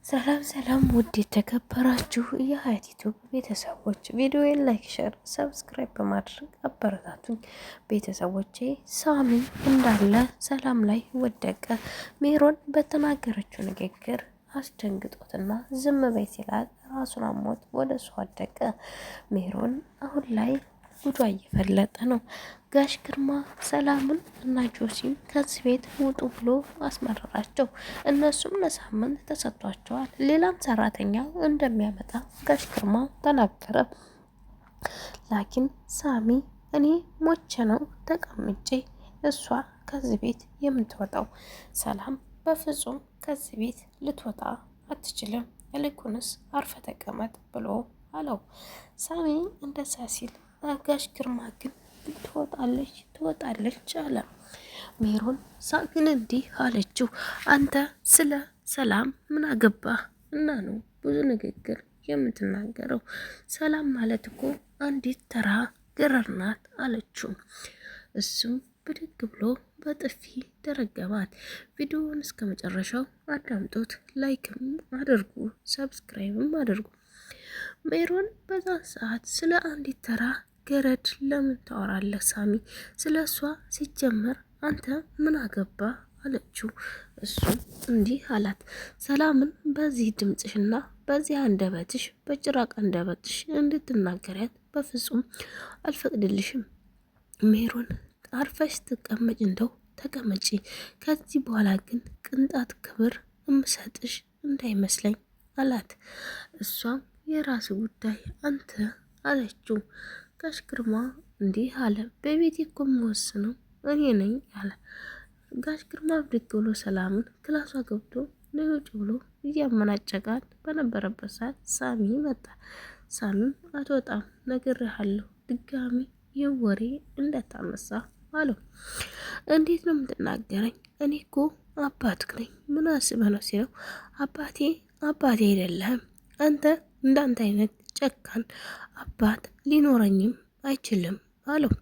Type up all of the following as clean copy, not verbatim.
ሰላም ሰላም ውድ የተከበራችሁ የሀያት ዩቲዩብ ቤተሰቦች ቪዲዮዬን ላይክ፣ ሼር፣ ሰብስክራይብ በማድረግ አበረታቱኝ። ቤተሰቦቼ ሳሚ እንዳለ ሰላም ላይ ወደቀ። ሜሮን በተናገረችው ንግግር አስደንግጦትና ዝም በይ ሲላት ራሱን አሞት ወደ እሷ ወደቀ። ሜሮን አሁን ላይ ጉዷ እየፈለጠ ነው። ጋሽ ግርማ ሰላምን እና ጆሲን ከዚህ ቤት ውጡ ብሎ አስመረራቸው። እነሱም ለሳምንት ተሰጥቷቸዋል። ሌላም ሰራተኛ እንደሚያመጣ ጋሽ ግርማ ተናገረ። ላኪን ሳሚ እኔ ሞቼ ነው ተቀምጬ እሷ ከዚህ ቤት የምትወጣው፣ ሰላም በፍጹም ከዚህ ቤት ልትወጣ አትችልም፣ ይልቁንስ አርፈ ተቀመጥ ብሎ አለው። ሳሚ እንደዛ ሲል ጋሽ ግርማ ግን ትወጣለች አለ። ሜሮን ሳሚን እንዲህ አለችው፣ አንተ ስለ ሰላም ምን አገባህ እና ነው ብዙ ንግግር የምትናገረው? ሰላም ማለት እኮ አንዲት ተራ ገረድ ናት አለችው። እሱም ብድግ ብሎ በጥፊ ደረገባት። ቪዲዮውን እስከ መጨረሻው አዳምጦት፣ ላይክም አድርጉ፣ ሰብስክራይብም አድርጉ። ሜሮን በዛ ሰዓት ስለ አንዲት ተራ ገረድ ለምን ታወራለህ ሳሚ? ስለ እሷ ሲጀመር አንተ ምን አገባ አለችው። እሱም እንዲህ አላት፣ ሰላምን በዚህ ድምፅሽና በዚህ አንደበትሽ በጭራቅ አንደበትሽ እንድትናገሪያት በፍጹም አልፈቅድልሽም። ሜሮን አርፈሽ ትቀመጭ እንደው ተቀመጪ። ከዚህ በኋላ ግን ቅንጣት ክብር እምሰጥሽ እንዳይመስለኝ አላት። እሷም የራስ ጉዳይ አንተ አለችው። ጋሽ ግርማ እንዲህ አለ፣ በቤቴ እኮ የምወስነው እኔ ነኝ አለ። ጋሽ ግርማ ብድግ ብሎ ሰላምን ክላሷ ገብቶ ነይ ውጭ ብሎ እያመናጨቃት በነበረበት ሰዓት ሳሚ መጣ። ሳሚም አትወጣም ነግሬሃለሁ፣ ድጋሚ ይህ ወሬ እንዳታነሳ አለው። እንዴት ነው የምትናገረኝ? እኔ እኮ አባትክ ነኝ፣ ምን አስበህ ነው ሲለው፣ አባቴ አይደለህም አንተ፣ እንዳንተ አይነት ጨካን አባት ሊኖረኝም አይችልም አለው።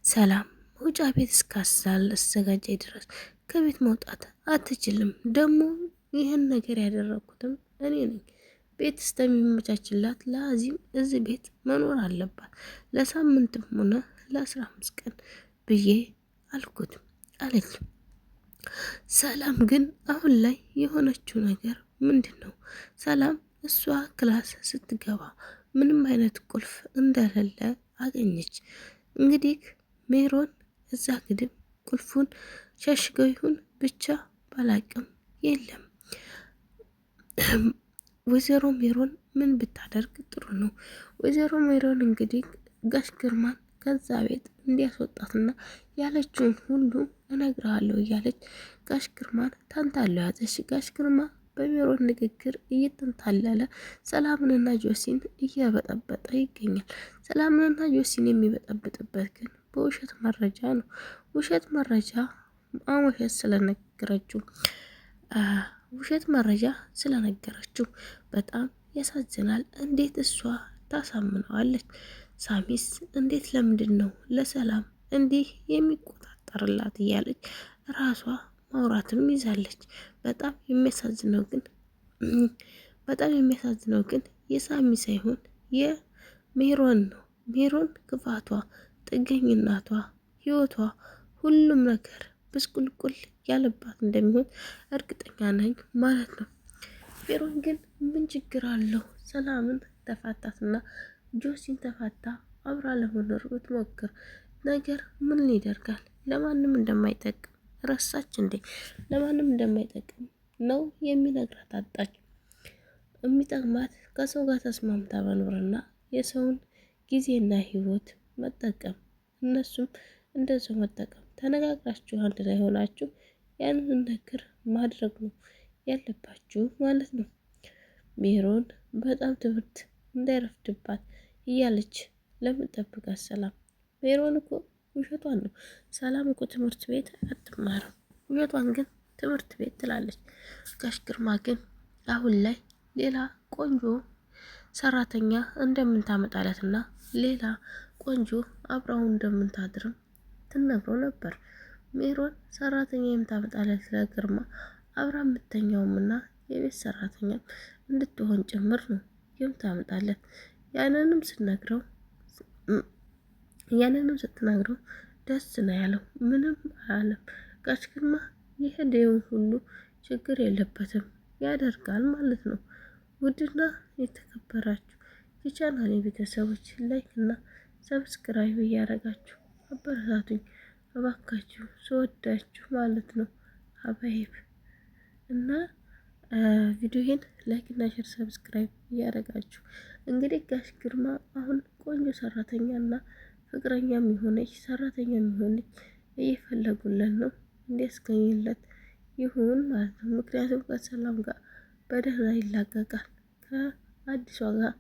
ሰላም መውጫ ቤት እስካዘጋጀ ድረስ ከቤት መውጣት አትችልም። ደግሞ ይህን ነገር ያደረኩትም እኔ ነኝ። ቤት እስከሚመቻችላት ለአዚም እዚህ ቤት መኖር አለባት ለሳምንትም ሆነ ለ15 ቀን ብዬ አልኩት አለች። ሰላም ግን አሁን ላይ የሆነችው ነገር ምንድን ነው? ሰላም እሷ ክላስ ስትገባ ምንም አይነት ቁልፍ እንደሌለ አገኘች። እንግዲህ ሜሮን እዛ ግድም ቁልፉን ሸሽገው ይሁን ብቻ ባላቅም የለም። ወይዘሮ ሜሮን ምን ብታደርግ ጥሩ ነው? ወይዘሮ ሜሮን እንግዲህ ጋሽ ግርማን ከዛ ቤት እንዲያስወጣትና ያለችውን ሁሉ እነግርሃለሁ እያለች ጋሽ ግርማን ታንታለው ያዘች። ጋሽ ግርማ በሜሮን ንግግር እየተንታለለ ሰላምንና ጆሲን እየበጠበጠ ይገኛል። ሰላምንና ጆሲን የሚበጠብጥበት ግን በውሸት መረጃ ነው። ውሸት መረጃ ስለነገረችው በጣም ያሳዝናል። እንዴት እሷ ታሳምነዋለች? ሳሚስ እንዴት ለምንድን ነው ለሰላም እንዲህ የሚቆጣጠርላት እያለች ራሷ ማውራትም ይዛለች። በጣም የሚያሳዝነው ግን የሳሚ ሳይሆን የሜሮን ነው። ሜሮን ክፋቷ፣ ጥገኝናቷ፣ ህይወቷ፣ ሁሉም ነገር ብስቁልቁል ያለባት እንደሚሆን እርግጠኛ ነኝ ማለት ነው። ሜሮን ግን ምን ችግር አለው? ሰላምን ተፋታትና ጆሲን ተፋታ አብራ ለመኖር ብትሞክር ነገር ምን ይደርጋል? ለማንም እንደማይጠቅም ረሳች እንዴ? ለማንም እንደማይጠቅም ነው የሚነግራት አጣች። የሚጠቅማት ከሰው ጋር ተስማምታ መኖርና የሰውን ጊዜና ህይወት መጠቀም፣ እነሱም እንደዛው መጠቀም። ተነጋግራችሁ አንድ ላይ ሆናችሁ ያንን ነገር ማድረግ ነው ያለባችሁ ማለት ነው። ሜሮን በጣም ትምህርት እንዳይረፍድባት እያለች ለምን ጠብቃት? ሰላም ሜሮን እኮ ውሸቷን ነው። ሰላም እኮ ትምህርት ቤት አትማርም፣ ውሸቷን ግን ትምህርት ቤት ትላለች። ጋሽ ግርማ ግን አሁን ላይ ሌላ ቆንጆ ሰራተኛ እንደምታመጣለትና ሌላ ቆንጆ አብራው እንደምታድርም ትነግረው ነበር። ሜሮን ሰራተኛ የምታመጣለት ለግርማ አብራ የምተኛውምና የቤት ሰራተኛ እንድትሆን ጭምር ነው የምታመጣለት። ያንንም ስትነግረው ደስ ነው ያለው። ምንም አላለም። ጋሽ ግርማ የሄደውን ሁሉ ችግር የለበትም ያደርጋል ማለት ነው። ውድና የተከበራችሁ የቻናሌ ቤተሰቦች ላይክ እና ሰብስክራይብ እያደረጋችሁ አበረታቱኝ እባካችሁ፣ ስወዳችሁ ማለት ነው። ሀባይብ እና ቪዲዮዬን ላይክ እና ሼር ሰብስክራይብ እያደረጋችሁ እንግዲህ ጋሽ ግርማ አሁን ቆንጆ ሰራተኛ እና ፍቅረኛ የሚሆነች ሰራተኛ የሚሆነች እየፈለጉለት ነው እንዲያስገኝለት ይሁን ማለት ነው። ምክንያቱም ከሰላም ጋር በደህና ይላቀቃል ከአዲሷ ጋር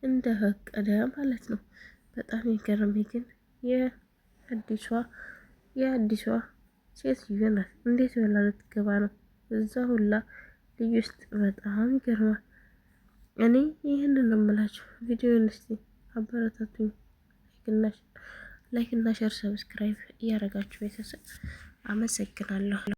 እንደፈቀደ ማለት ነው። በጣም የገረመኝ ግን የአዲሷ ሴትዮ ናት። እንዴት ብላ ልትገባ ነው እዛ ሁላ ልጅ ውስጥ? በጣም ይገርማል። እኔ ይህንን ነው የምላችሁ። ቪዲዮውን እስቲ አበረታቱኝ። ላይክ እና ሼር ሰብስክራይብ እያደረጋችሁ ቤተሰብ አመሰግናለሁ።